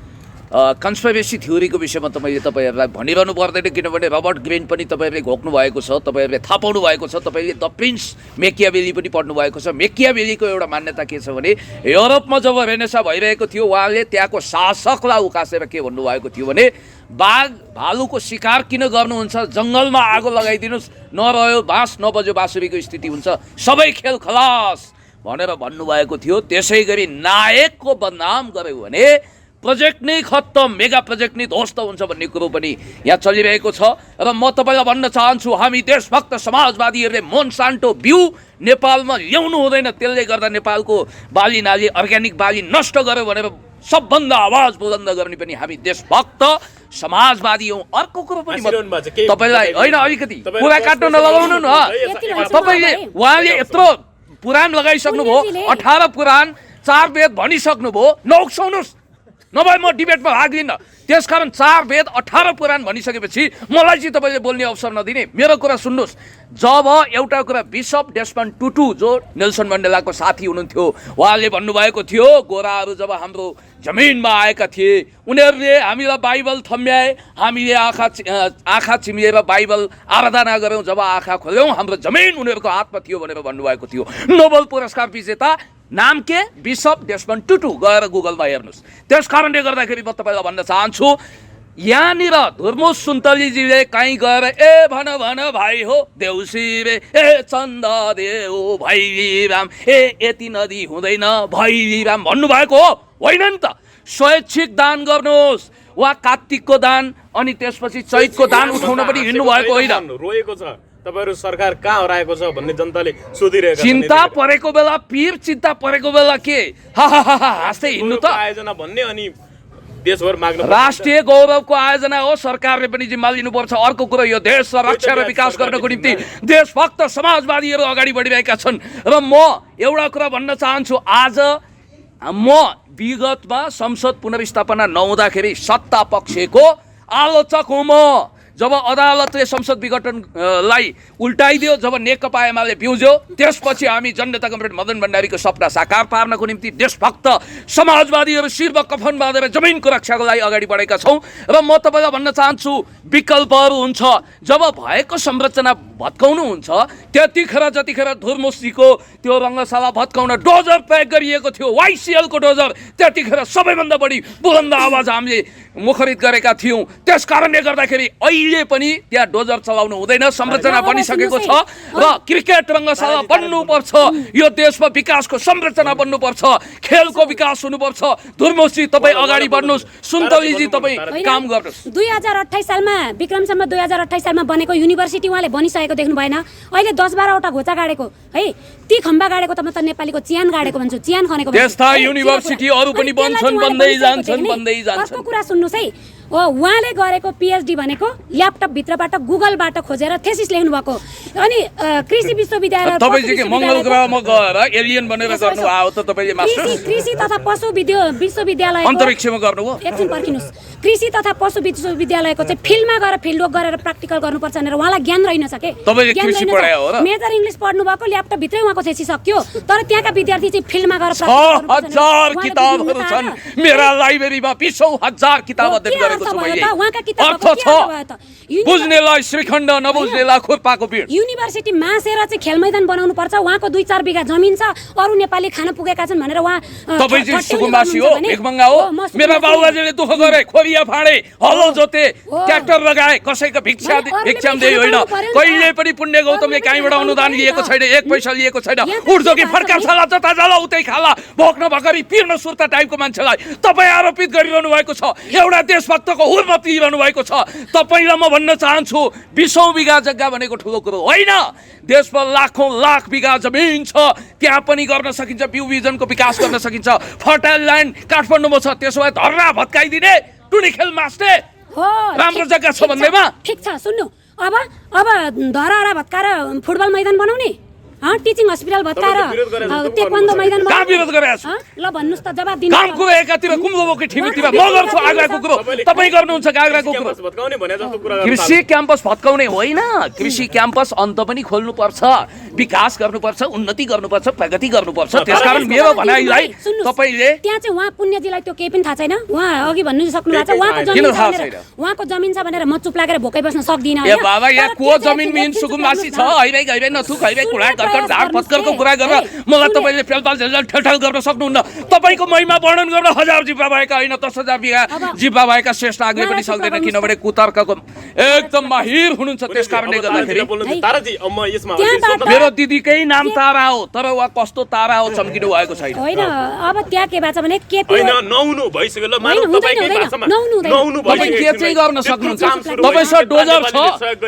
कन्स्पिरेसी थ्योरीको विषयमा त मैले तपाईँहरूलाई भनिरहनु पर्दैन, किनभने रबर्ट ग्रिन पनि तपाईँहरूले घोक्नु भएको छ, तपाईँहरूले थाहा पाउनु भएको छ। तपाईँले द प्रिन्स मेकियावेली पनि पढ्नु भएको छ। मेकियावेलीको एउटा मान्यता के छ भने युरोपमा जब रेनेसा भइरहेको थियो उहाँले त्यहाँको शासकलाई उकासेर के भन्नुभएको थियो भने बाघ भालुको शिकार किन गर्नुहुन्छ, जङ्गलमा आगो लगाइदिनुहोस्, नरह्यो बाँस नबज्यो बाँसुरीको स्थिति हुन्छ, सबै खेल खलास भनेर भन्नुभएको थियो। त्यसै गरी नायकको बदनाम गर्यो भने प्रोजेक्ट नै खत्तम, मेगा प्रोजेक्ट नै ध्वस्त हुन्छ भन्ने कुरो पनि यहाँ चलिरहेको छ। र म तपाईँलाई भन्न चाहन्छु हामी देशभक्त समाजवादीहरूले मोन्सान्टो बिउ नेपालमा ल्याउनु हुँदैन, त्यसले गर्दा नेपालको बाली नाली अर्ग्यानिक बाली नष्ट गर्यो भनेर सबभन्दा आवाज बुलन्द गर्ने पनि हामी देशभक्त समाजवादी हौँ। अर्को कुरो पनि तपाईँलाई होइन, अलिकति कुरा काट्न नलगाउनु न। तपाईँले उहाँले यत्रो पुराण लगाइसक्नुभयो, 18 पुराण 4 वेद भनिसक्नुभयो, नउक्साउनुहोस्, नभए म डिबेटमा भाग लिन्न। त्यसकारण 4 वेद 18 पुराण भनिसकेपछि मलाई चाहिँ तपाईँले बोल्ने अवसर नदिने। मेरो कुरा सुन्नुहोस्, जब एउटा कुरा बिशप डेस्मन्ड टुटु जो नेल्सन मण्डेलाको साथी हुनुहुन्थ्यो उहाँले भन्नुभएको थियो गोराहरू जब हाम्रो जमिनमा आएका थिए उनीहरूले हामीलाई बाइबल थम्याए, हामीले आँखा चिम्लिएर बाइबल आराधना गऱ्यौँ, जब आँखा खोल्यौँ हाम्रो जमिन उनीहरूको हातमा थियो भनेर भन्नुभएको थियो। नोबेल पुरस्कार विजेता नाम के? बिशप डेस्मन्ड टुटु, गएर गुगलमा हेर्नुहोस्। त्यस कारणले गर्दाखेरि म तपाईँलाई भन्न चाहन्छु यहाँनिर धुर्मुस सुन्तलीजीले कहीँ गएर ए भन भाइ हो देउसी रे, ए चन्दा देऊ भैरी राम, ए यति नदी हुँदैन भैरी राम भन्नुभएको होइन नि त। स्वैच्छिक दान गर्नुहोस्, वा कार्तिकको दान अनि त्यसपछि चैतको दान उठाउन पनि हिँड्नु भएको होइन। रोएको छ तपाईहरु सरकार कहाँ हराएको छ भन्ने जनताले सोधिरहेका छन्। चिन्ता परेको बेला पीर, चिन्ता परेको बेला के हाँस्दै हिँड्नु त आयोजना भन्ने अनि देशभर माग्न राष्ट्रिय गौरवको आयोजना हो, सरकारले पनि जिम्मा लिनुपर्छ। अर्को कुरा यो देश रक्षा र विकास गर्नको निम्ति देशभक्त समाजवादीहरू अगाडि बढिरहेका छन्। र म एउटा कुरा भन्न चाहन्छु, आज म विगतमा संसद पुनर्स्थापना नहुँदाखेरि सत्ता पक्षको आलोचक हुँ म। जब अदालतले संसद विघटनलाई उल्टाइदियो, जब नेकपा एमाले पिउज्यो, त्यसपछि हामी जननेता कमरेड मदन भण्डारीको सपना साकार पार्नको निम्ति देशभक्त समाजवादीहरू शिरमा कफन बाँधेर जमिनको रक्षाको लागि अगाडि बढेका छौँ। र म तपाईँलाई भन्न चाहन्छु, विकल्पहरू हुन्छ। जब भएको संरचना भत्काउनु हुन्छ, जतिखेर धुर्मुसीको त्यो रङ्गशाला भत्काउन डोजर प्रयोग गरिएको थियो, वाइसिएलको डोजर, त्यतिखेर सबैभन्दा बढी बुलन्द आवाज हामीले मुखरित गरेका थियौँ। त्यस कारणले गर्दाखेरि अहिले पनि त्यहाँ डोजर चलाउनु हुँदैन, संरचना बनिसकेको छ र क्रिकेट रङ्गशाला बन्नुपर्छ। यो देशमा विकासको संरचना बन्नुपर्छ, खेलको विकास हुनुपर्छ। धुर्मुसी तपाईँ अगाडि बढ्नुहोस्, सुन्तलीजी तपाईँ काम गर्नुहोस्। 2028 सालमा विक्रमसम्म 2028 सालमा बनेको युनिभर्सिटी उहाँले बनिसकेको देख्नु भएन? अहिले 10-12वटा घोचा गाडेको है, ती खम्बा गाडेको त म त नेपालीको चियान गाडेको भन्छु, चियान खनेको भन्छु। त्यस्ता युनिभर्सिटी अरू पनि बन्छन्, बन्दै जान्छन्। अर्को कुरा सुन्नुहोस् है, उहाँले गरेको पिएचडी भनेको ल्यापटप भित्रबाट गुगलबाट खोजेर थेसिस लेख्नु भएको। अनि कृषि विश्वविद्यालय तपाईँ के मङ्गल ग्रहमा गएर एलियन बनेर गर्नु आयो त तपाईँले मास्टर? कृषि तथा पशु विश्वविद्यालय अन्तरिक्षमा गर्नुभयो? एकछिन पर्खिनुहोस्। कृषि तथा पशु विश्वविद्यालयको चाहिँ फिल्डमा गएर फिल्ड वर्क गरेर प्र्याक्टिकल गर्नुपर्छ भनेर उहाँलाई ज्ञान रहेनछ के? तपाईँले कृषि पढायो हो र? मेजर इङ्ग्लिस पढ्नु भएको, ल्यापटप भित्रै उहाँको थेसिस सक्यो, तर त्यहाँका विद्यार्थी चाहिँ फिल्डमा गएर 6000 किताबहरू छन् मेरा लाइब्रेरीमा, 20,000 किताब अध्ययन गरेको छु मैले। अर्थ छ, बुझ्नेलाई श्रीखण्ड, नबुझ्नेलाई खुर्पाको पिड। युनिभर्सिटी मासेर चाहिँ खेल मैदान बनाउनु पर्छ। उहाँको 2-4 बिघा जमिन छ, अरू नेपाली खान पुगेका छन् भनेर उहाँ तपाईँ चाहिँ सुकुम्बासी हो, भिखमङ्गा हो। मेरा बाबुबाजेले दुःख गरे, खोरिया फाडे, हलो जोते, ट्र्याक्टर लगाए, कसैको भिक्षाम दिए होइन। कहिले पनि पुण्य गौतमले कहीँबाट अनुदान लिएको छैन, 1 पैसा लिएको छैन। उठ्दो कि फर्का छाला, जता जाला उतै खाला, भोक्न भकरी पिर्न सुर्ता टाइपको मान्छेलाई तपाईँ आरोपित गरिरहनु भएको छ। एउटा देशभक्तको हुर्मत लिइरहनु भएको छ। तपाईँलाई म भन्न चाहन्छु, 20औं बिघा जग्गा भनेको ठुलो कुरो होइन। देशमा लाखौं लाख बिघा जमिन छ, त्यहाँ पनि गर्न सकिन्छ, बिउ बिजनको विकास गर्न सकिन्छ। फर्टाइल ल्यान्ड काठमाडौँमा छ, त्यसो भए धर्रा भत्काइदिने, टुनी खेल मास्ने, राम्रो जग्गा छ भन्दैमा ठिक छ। सुन्नु, अब धरारा भत्काएर फुटबल मैदान बनाउने, टिचिङ हस्पिटल भत्काएर तेक्वान्दो मैदान कहाँ विरोध गरेको छु? ल भन्नुस् त, जवाब दिनु। कामको एकातिर कुम्लोको ठिमीतिर म गर्छु आग्राको कुरो, तपाईँ गर्नुहुन्छ आग्राको कुरो। कृषि क्याम्पस भत्काउने होइन, कृषि क्याम्पस अन्त पनि खोल्नुपर्छ, विकास गर्नुपर्छ, उन्नति गर्नुपर्छ, प्रगति गर्नुपर्छ। त्यसकारण मेरो भनाइलाई तपाईँले त्यहाँ चाहिँ उहाँ पुण्यजीलाई त्यो केही पनि थाहा छैन। उहाँ अघि भन्नु सक्नु भएको छ, उहाँको जमिन छ भनेर म चुप लागेर भोकै बस्न सक्दिनँ। ए बाबा, यहाँ को जमिन मिन सुकुम्बासी छ, हैबै नथुक हैबै कुडा कर्कट झार पत्करको कुरा गरेर मलाई तपाईँले फेलपाल झेलझेल ठेलठाल गर्न सक्नुहुन्न। तपाईँको महिमा वर्णन गर्न 1000 जिब्बा भएका होइन, 10,000 बिघा जिब्बा भएका श्रेष्ठ आग्ने पनि सक्दैन, किनभने कुतर्कको एकदम माहिर हुनुहुन्छ। त्यस कारणले गर्दाखेरि मेरो दिदीकै नाम तारा हो, तर उहाँ कस्तो तारा हो चम्किनु भएको छैन। होइन, अब त्यहाँ के भएको छ भने केपी नहुनु भइसक्यो ल, मानौ तपाईकै भाषामा नहुनु तपाईँ के चाहिँ गर्न सक्नुहुन्छ? तपाईँसँग डोजर छ,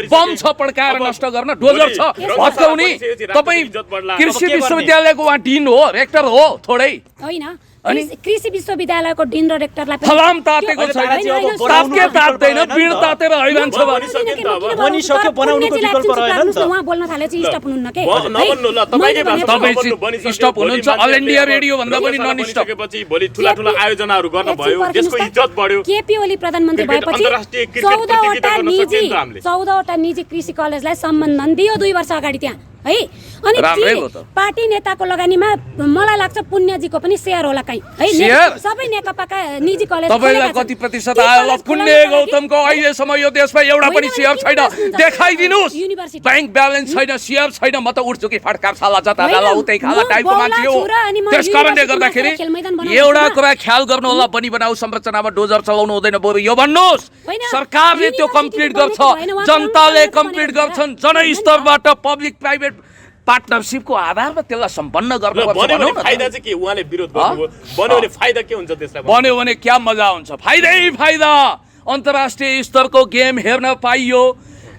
बम छ पड्काएर नष्ट गर्न, डोजर छ भत्काउने। तपाईँ कृषि विश्वविद्यालयको उहाँ डिन हो, रेक्टर हो थोरै होइन। कृषि विश्वविद्यालयको डिन र रेक्टरलाई फलाम तातेको छैन, तात्के तात्दैन, बिड तातेर हैवान छ बनिसक्यो, बनाउनुको विकल्प रहेन नि त। उहाँ बोल्न थाले चाहिँ स्टप हुनुहुन्न के? नबन्नु ल, तपाईकै भाषामा तपाईँ चाहिँ स्टप हुनुहुन्छ। अल इन्डिया रेडियो भन्दा पनि नन स्टप। पछि भोलि ठुला आयोजनाहरू गर्न भयो, देशको इज्जत बढ्यो। केपी ओली प्रधानमन्त्री भएपछि 14वटा निजी कृषि कलेजलाई सम्बन्धन दियो 2 वर्ष अगाडि त्यहाँ है। अनि पार्टी नेताको लगानीमा मलाई लाग्छ पुण्यजीको पनि सेयर होला कहीँ है। सबै नेकपाका निजी कलेज तपाईलाई कति प्रतिशत आयो? ल, पुण्य गौतमको अहिलेसम्म यो देशमा एउटा पनि सेयर छैन, देखाइदिनुस्। ब्याङ्क ब्यालेन्स छैन, सेयर छैन, म त उठ्छु कि फटकार साला जता जाला उतै खाला टाइपको मान्छे हो। त्यस कारणले गर्दाखेरि एउटा कुरा ख्याल गर्नु होला, बनी बनाऊ संरचनामा डोजर चलाउनु हुँदैन। बरु यो भन्नुहोस्, सरकारले त्यो कम्प्लिट गर्छ, जनताले कम्प्लिट गर्छन्, जनस्तरबाट पब्लिक प्राइभेट पार्टनरशिपको आधारमा त्यसलाई सम्पन्न गर्नुपर्छ। बन्यो भने फाइदा चाहिँ के? उहाँले विरोध गर्नुभयो, बन्यो भने फाइदा के हुन्छ त्यसलाई? बन्यो भने क्या मजा हुन्छ? फाइदै फाइदा। अन्तर्राष्ट्रिय स्तरको गेम हेर्न पाइयो,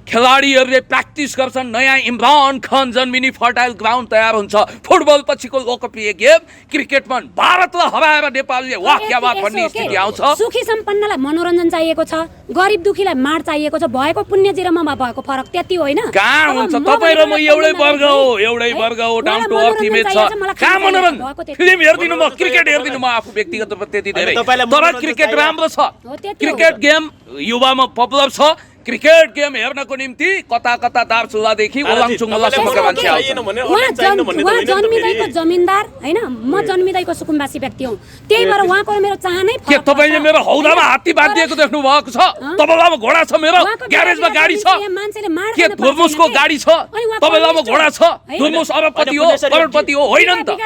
खेलाडीहरूले प्र्याक्टिस गर्छन्, नयाँ इमरान खान जन्मिनी फर्टाइल ग्राउन्ड तयार हुन्छ। फुटबल पछिको लोकप्रिय गेम क्रिकेटमा भारतलाई हराएर नेपालले वाह क्या बात भन्ने स्थिति आउँछ। सुखी सम्पन्नलाई मनोरञ्जन चाहिएको छ, गरिब दुखीलाई माड चाहिएको छ। भएको पुण्यजी र ममा भएको फरक त्यति होइन। कहाँ हुन्छ? तपाईँ र म एउटै वर्ग हो, डाउन टु अर्थ इमेज छ। कहाँ मनोरञ्जन? फिल्म हेर्दिनु, म क्रिकेट हेर्दिनु, म आफू व्यक्तिगत रूपमा त्यति धेरै, तर क्रिकेट राम्रो छ। क्रिकेट गेम युवामा पपुलर छ, क्रिकेट गेम हेर्नको निम्ति कता कता दार्चुलादेखि ओलाङचुङलासम्मका मान्छे आउँछन्। उहाँ जन्मिँदैको जमिनदार होइन, म जन्मिँदैको सुकुम्बासी व्यक्ति हुँ, त्यही भएर उहाँको मेरो चाहनै के तपाईँले मेरो हौदामा हात्ती बाँधिएको देख्नु भएको छ? तपाईँलाई घोडा छ, मेरो ग्यारेजमा गाडी छ। के धुर्मुसको गाडी छ? तपाईँलाई घोडा छ? धुर्मुस अरबपति हो, करोडपति हो? होइन नि त।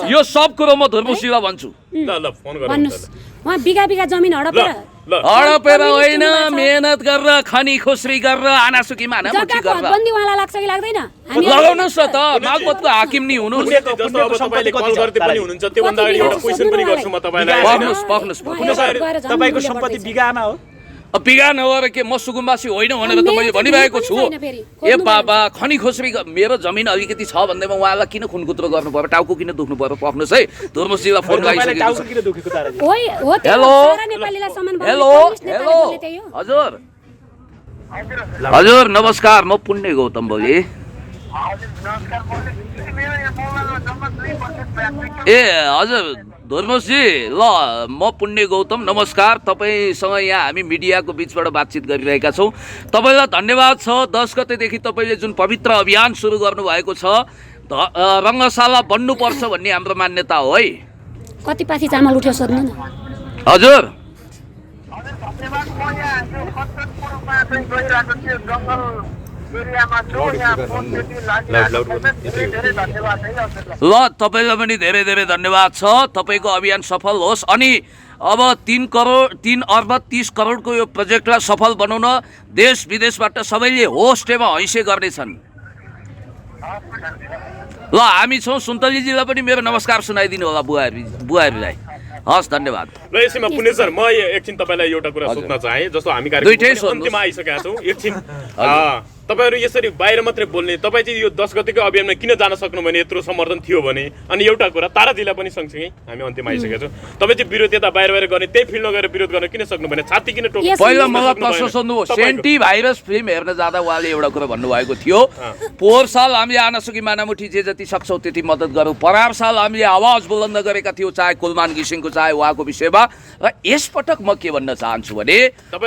यो सब कुरो म धुर्मुसजीलाई भन्छु। ल फोन गर्नु भन्नुहोस्, उहाँ बिघा बिघा जमिन हडपेर होइन, मेहनत गरेर खनी खुसरी गरेर आनासुकी मानामुखी गरेर बन्दी उहाँलाई लाग्छ कि लाग्दैन? लगाउनुहोस् न त, मागवतको हाकिम नि हुनुहोस्। जस्तो अब तपाईँले कल गर्दै पनि हुनुहुन्छ, त्योभन्दा अगाडि एउटा क्वेसन पनि गर्छु म तपाईँलाई। पक्नुहोस्। तपाईँको सम्पत्ति बिघामा हो? बिगा नभएर के म सुकुम्बासी होइन भनेर त मैले भनिरहेको छु। ए बाबा, खनी खोस्री मेरो जमिन अलिकति छ भन्दैमा उहाँलाई किन खुनकुत्रो गर्नु पर्यो, टाउको किन दुख्नु पर्यो? पक्नुहोस् है, धुर्मुसजीलाई फोन लगाइसकेको छ। हेलो हजुर नमस्कार, म पुण्य गौतम बोले। ए हजुर धुर्मुसजी, ल म पुण्य गौतम, नमस्कार। तपाईँसँग यहाँ हामी मिडियाको बिचबाट बातचित गरिरहेका छौँ। तपाईँलाई धन्यवाद छ। 10 गतेदेखि तपाईँले जुन पवित्र अभियान सुरु गर्नुभएको छ, रङ्गशाला बन्नुपर्छ भन्ने हाम्रो मान्यता हो है। कति पाथी चामल उठ्यो सोध्नु न। हजुर ल तपाईँलाई पनि धेरै धेरै धन्यवाद छ। तपाईँको अभियान सफल होस् अनि अब 3 अर्ब 30 करोडको यो प्रोजेक्टलाई सफल बनाउन देश विदेशबाट सबैले होस्टेमा हैसे गर्नेछन्। ल हामी छौँ। सुन्तलीजीलाई पनि मेरो नमस्कार सुनाइदिनु होला बुवाहरूलाई। हस् धन्यवाद। र यसैमा पुण्य सर, म एकछिन तपाईँलाई एउटा कुरा सोध्न चाहेँ। जस्तो हामी कार्यक्रमको अन्त्यमा आइसकेका छौँ, एकछिन तपाईँहरू यसरी बाहिर मात्रै बोल्ने, तपाईँ चाहिँ यो 10 गतेको अभियानमा किन जान सक्नु भने यत्रो समर्थन थियो भने? अनि एउटा कुरा, ताराजीलाई पनि सँगसँगै हामी अन्त्यमा आइसकेका छौँ, तपाईँ चाहिँ विरोध यता बाहिर गरेर गर्ने, त्यही फिल्ड लगेर विरोध गर्न किन सक्नु भने? छाती किन टोक्नु? पहिला मलाई प्रश्न सोध्नु। सेन्टी भाइरस फिल्म हेर्न जाँदा उहाँले एउटा कुरा भन्नुभएको थियो, पोहोर साल हामीले आनासुकी मानामुठी जे जति सक्छौँ त्यति मद्दत गरौँ। परार साल हामीले आवाज बुलन्द गरेका थियौँ, चाहे कुलमान घिसिङको चाहे उहाँको विषयमा। र यसपटक म के भन्न चाहन्छु भने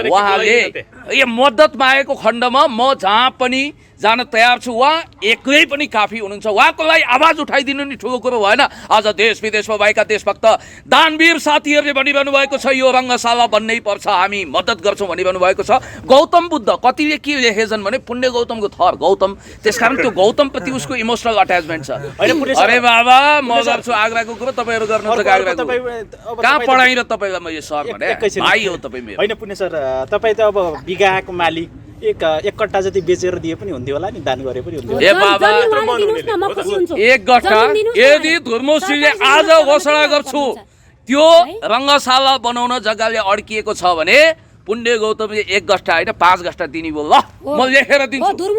उहाँले यो मद्दत मागेको खण्डमा म जहाँ पनि जान तयार छु। उहाँ एक्लै पनि काफी हुनुहुन्छ। उहाँको लागि आवाज उठाइदिनु नि ठुलो कुरो भएन? आज देश विदेशमा भएका देशभक्त दानवीर साथीहरूले भनिरहनु भएको छ यो रङ्गशाला बन्नै पर्छ, हामी मद्दत गर्छौँ भनिरहनु भएको छ। गौतम बुद्ध कतिले के लेखेछन् भने पुण्य गौतमको थर गौतम, त्यसकारण त्यो गौतमप्रति उसको इमोसनल अट्याचमेन्ट छ। अरे बाबा, म गर्छु आग्राको कुरो, तपाईँहरू गर्नुहुन्छ आग्राको। कहाँ पढाइ र तपाईँलाई म यो सर भने भाइ हो तपाईँ मेरो। होइन पुण्य सर, तपाईँ त अब बिघाको मालिक, एक कट्टा जति बेचेर दिए पनि हुन्थ्यो होला नि, दान गरे पनि हुन्थ्यो। ए बाबा, 1 गट्टा यदि धुर्मुसजीले आज घोषणा गर्छु त्यो रङ्गशाला बनाउन जग्गाले अड्किएको छ भने पुण्य गौतमले 1 गट्टा होइन 5 गट्टा दिने भयो। ल म लेखेर दिन्छु। 5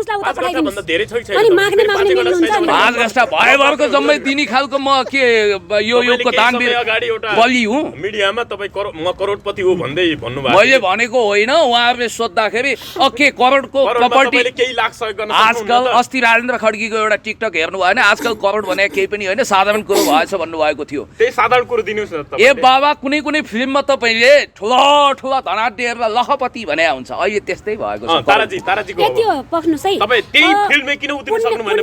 गट्टा भएभरको जम्मै दिने खालको म के यो योगको दानवीर बलि हुँ? मिडियामा तपाईँ म करोडपति हो भन्दै भन्नुभयो। मैले भनेको होइन। उहाँहरूले सोद्धाखेरि के करोडको प्रपर्टी केही लाग्छ आजकल अस्ति राजेन्द्र खड्कीको एउटा टिकटक हेर्नु भएन? आजकल करोड भने केही पनि होइन, साधारण कुरो भएछ भन्नुभएको थियो। त्यही साधारण कुरो दिनुहोस् न। ए बाबा, कुनै कुनै फिल्ममा तपाईँले ठुला ठुला धनाढ्यहरू लखपति भने हुन्छ, अहिले त्यस्तै भएको छ। ताराजीको पक्नुस् है, तपाईँ त्यही फिल्ममै किन उत्रिन सक्नु भएन?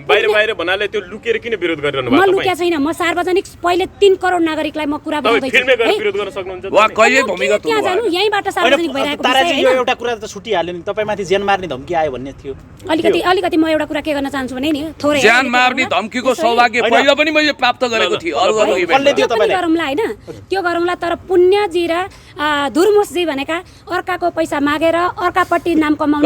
बाहिर भन्नाले त्यो लुकेर किन विरोध गरिरहनु भएको? म लुकेको छैन। म सार्वजनिक पहिले 3 करोड नागरिकलाई म कुरा बताउँदै छु। फिल्ममै गएर विरोध गर्न सक्नुहुन्छ? वा कहिले भूमिगत त्यहाँ जानु, यहीँबाट सार्वजनिक भइरहेको ताराजी, यो एउटा कुरा त छुटिहाल्यो नि, तपाईँमाथि ज्यान मार्ने धम्की आयो भन्ने थियो। अलिकति म एउटा कुरा के गर्न चाहन्छु भने नि, थोरै ज्यान मार्ने धम्कीको सौभाग्य पहिला पनि मैले प्राप्त गरेको थिएँ। गरौँला होइन, त्यो गरौँला। तर पुण्यजी र धुर्मुसजी भनेका अर्काको पैसा मागेर अर्कापट्टि नाम कमाउन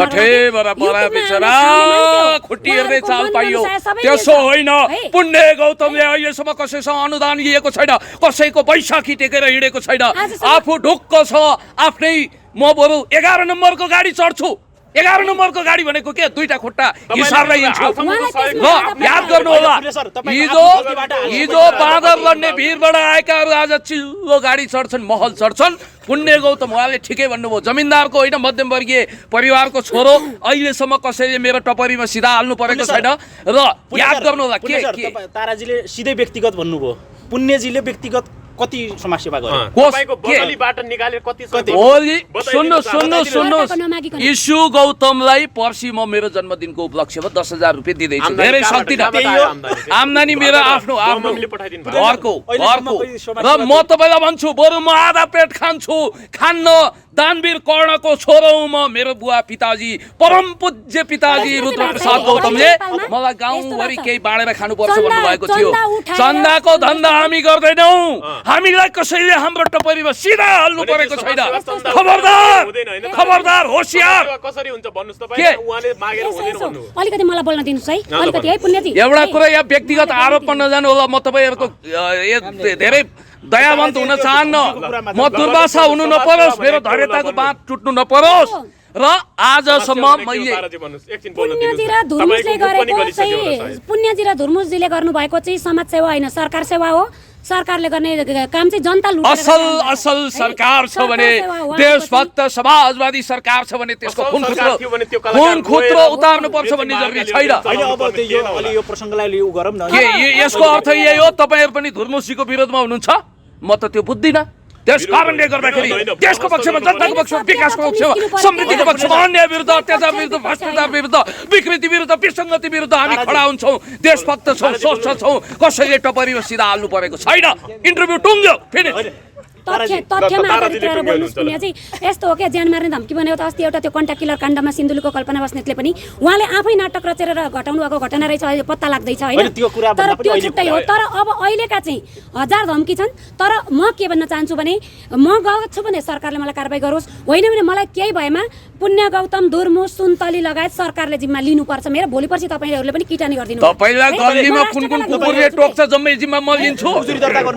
त्यसो होइन। पुण्य गौतमले अहिलेसम्म कसैसँग अनुदान लिएको छैन, कसैको बैशाखी टेकेर हिँडेको छैन। आफू ढुक्क छ आफ्नै। म बरु 11 नम्बरको गाडी चढ्छु। 11 नम्बरको गाडी भनेको के? 2टा खुट्टा हिसाबलाई हिँड्छु। ल याद गर्नु होला, हिजो बाँदर लड्ने भिरबाट आएकाहरू आज चिल्लो गाडी चढ्छन्, महल चढ्छन्। पुण्य गौतम उहाँले ठिकै भन्नुभयो, जमिनदारको होइन मध्यमवर्गीय परिवारको छोरो। अहिलेसम्म कसैले मेरो टपरीमा सिधा हाल्नु परेको छैन। र याद गर्नु होला के ताराजीले सिधै व्यक्तिगत भन्नुभयो, पुण्यजीले व्यक्तिगत कति समाजसेवा गर्यो तपाईको बदलीबाट निकालेर कति ओली सुन्नु इस्यु गौतमलाई पर्सि म मेरो जन्मदिनको उपलक्ष्यमा 10,000 रुपियाँ दिँदैछु धेरै सक्दिनँ आम्दानी मेरो आफ्नो घरको र म तपाईँलाई भन्छु बरु म आधा पेट खान्छु खान्न दानवीर कर्णको छोरो म मेरो बुवा पिताजी परम पूज्य पिताजी रुद्रप्रसाद गौतमले मलाई गाउँभरि केही बाँडेर खानुपर्छ भन्नुभएको थियो चन्दाको धन्दा हामी गर्दैनौँ हामीलाई कसैले हाम्रो टपरीमा सिधा हाल्नु परेको छैन खबरदार होसियार कसरी हुन्छ भन्नुस् तपाई उहाँले मागेर हुँदैन भन्नु अलिकति मलाई बोल्न दिनुस् है अलिकति है पुण्यजी एउटा कुरा यहाँ व्यक्तिगत आरोप गर्न जानु होला म तपाईहरुको धेरै दयावन्त हुन चाहन्न म दुर्वासा हुनु नपरोस् मेरो धैर्यताको बाँध टुट्नु नपरोस् र आजसम्म मैले पुण्यजी र धुर्मुसले गरेको चाहिँ पुण्यजी र धुर्मुसजीले गर्नुभएको चाहिँ समाज सेवा होइन सरकार सेवा हो सरकारले गर्ने काम चाहिँ जनता लुटेर असल सरकार छ भने देशभक्त समाजवादी सरकार छ भने त्यसको खुन खुत्रो उतार्नु पर्छ भन्ने जरुरी छैन यो प्रसङ्गलाई उ गरौँ न यसको अर्थ यही हो तपाईहरु पनि धुर्मुसीको विरोधमा हुनुहुन्छ म त त्यो बुझ्दिनँ त्यस कारणले गर्दाखेरि देशको पक्षमा जनताको पक्षमा विकासको पक्षमा समृद्धिको पक्षमा अन्याय विरुद्ध अत्याचार विरुद्ध भ्रष्टाचार विरुद्ध विकृति विरुद्ध विसङ्गति विरुद्ध हामी खडा हुन्छौँ देशभक्त छौँ स्वस्थ छौँ कसैले टपरीमा सिधा हाल्नु परेको छैन इन्टरभ्यू टुङ्ग्यो फिनिस तथ्यमा आधारित रहेर बोल्नुस् पुण्यजी यस्तो हो क्या ज्यान मार्ने धम्की भनेको त अस्ति एउटा त्यो कन्ट्याक्ट किलर काण्डमा सिन्धुलीको कल्पना बस्नेतले पनि उहाँले आफै नाटक रचेर घटाउनु भएको घटना रहेछ अहिले पत्ता लाग्दैछ होइन तर त्यो छुट्टै हो तर अब अहिलेका चाहिँ 1000 धम्की छन् तर म के भन्न चाहन्छु भने म गएको छु भने सरकारले मलाई कारबाही गरोस् होइन भने मलाई केही भएमा पुण्य गौतम धुर्मुस सुन्तली लगायत सरकारले जिम्मा लिनुपर्छ मेरो भोलि पर्सि तपाईहरुले पनि किटानी गर्दिनु तपाईलाई गल्लीमा कुन कुकुरले टोक्छ जम्मै जिम्मा म लिन्छु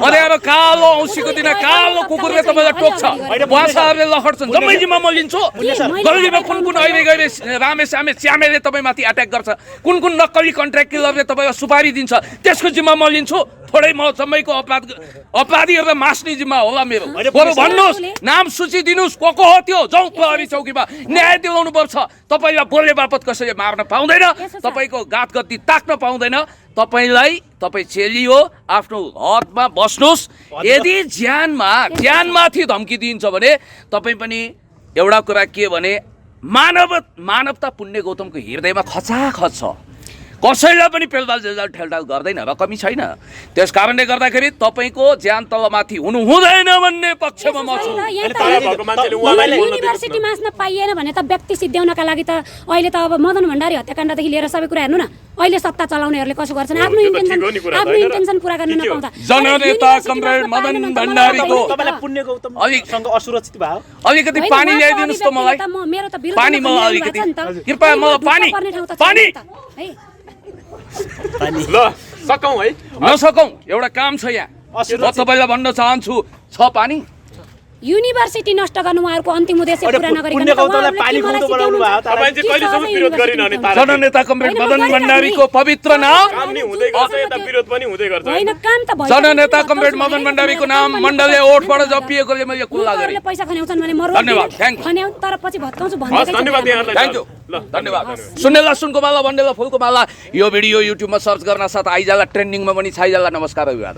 अरे अब कालो औँसीको दिन कालो कुकुरले तपाईलाई टोक्छ बासाहरुले लखड्छन् जम्मै जिम्मा म लिन्छु गल्लीमा कुन अहिले गएर रामेसामे च्यामेले तपाईमाथि अट्याक गर्छ कुन नक्कली कन्ट्र्याक्ट किलरले तपाईलाई सुपारी दिन्छ त्यसको जिम्मा म लिन्छु थोरै म जम्मैको अपराधीहरुलाई मास्ने जिम्मा होला मेरो बरु भन्नुस् नाम सूची दिनुस् को हो त्यो जाउँ प्रहरी चौकीमा न्याय दिलाउनु पर्छ तपाईलाई बोल्ने बापत कसैले मार्न पाउँदैन तपाईको गात गद्दी ताक्न पाउँदैन तपाई चेली हो आफ्नो हदमा बस्नुस् यदि ज्यानमाथि धम्की दिन्छ भने तपाई पनि एउटा कुरा के भने मानवता पुण्य गौतमको हृदयमा खचाखच छ कसैलाई पनि पेलदाल जेलदाल ठेलदाल गर्दैन र कमी छैन त्यस कारणले गर्दाखेरि तपाईको ज्यान तलमाथि हुनु हुँदैन भन्ने पक्षमा म छु युनिभर्सिटी मास्न पाइएन भने त व्यक्ति सिद्ध्याउनका लागि त अहिले त अब मदन भण्डारी हत्याकाण्डदेखि लिएर सबै कुरा हेर्नु न अहिले सत्ता चलाउनेहरूले कसो गर्छन् आफ्नो इन्टेन्सन पूरा गर्न नपाउँदा जननेता कमरेड मदन भण्डारीको तपाईलाई पुण्य गौतमसँग असुरक्षित भयो अलिकति पानी ल्याइदिनुस् त मलाई मेरो त पानी म अलिकति कृपया मलाई पानी ल सकौं है नसकौं एउटा काम छ यहाँ म तपाईलाई भन्न चाहन्छु छ पानी युनिभर्सिटी नष्ट गर्नु उहाँहरुको अन्तिम उद्देश्य पूरा नगरिकन पुण्य गौतमलाई पानी खुवाउनु बनाउनु भयो तपाई चाहिँ कहिलेसम्म विरोध गरिन अनि जननेता कमरेड मदन भण्डारीको पवित्र नाम काम नि हुँदै गर्छ यता विरोध पनि हुँदै गर्छ हैन काम त भयो जननेता कमरेड मदन भण्डारीको नाम मण्डलले ओठबाट जपिएकोले मैले कुल्ला गरे पैसा खन्याउँछन् भने म धन्यवाद थ्यांक यू खन्याउ तर पछि भत्काउँछु भन्दै धन्यवाद यहाँलाई थ्यांक यू ल धन्यवाद सुनेला सुनको माला भन्डेला फुलको माला यो भिडियो युट्युबमा सर्च गर्न साथ आइजाला ट्रेन्डिङमा पनि छाइजाला नमस्कार अभिवादन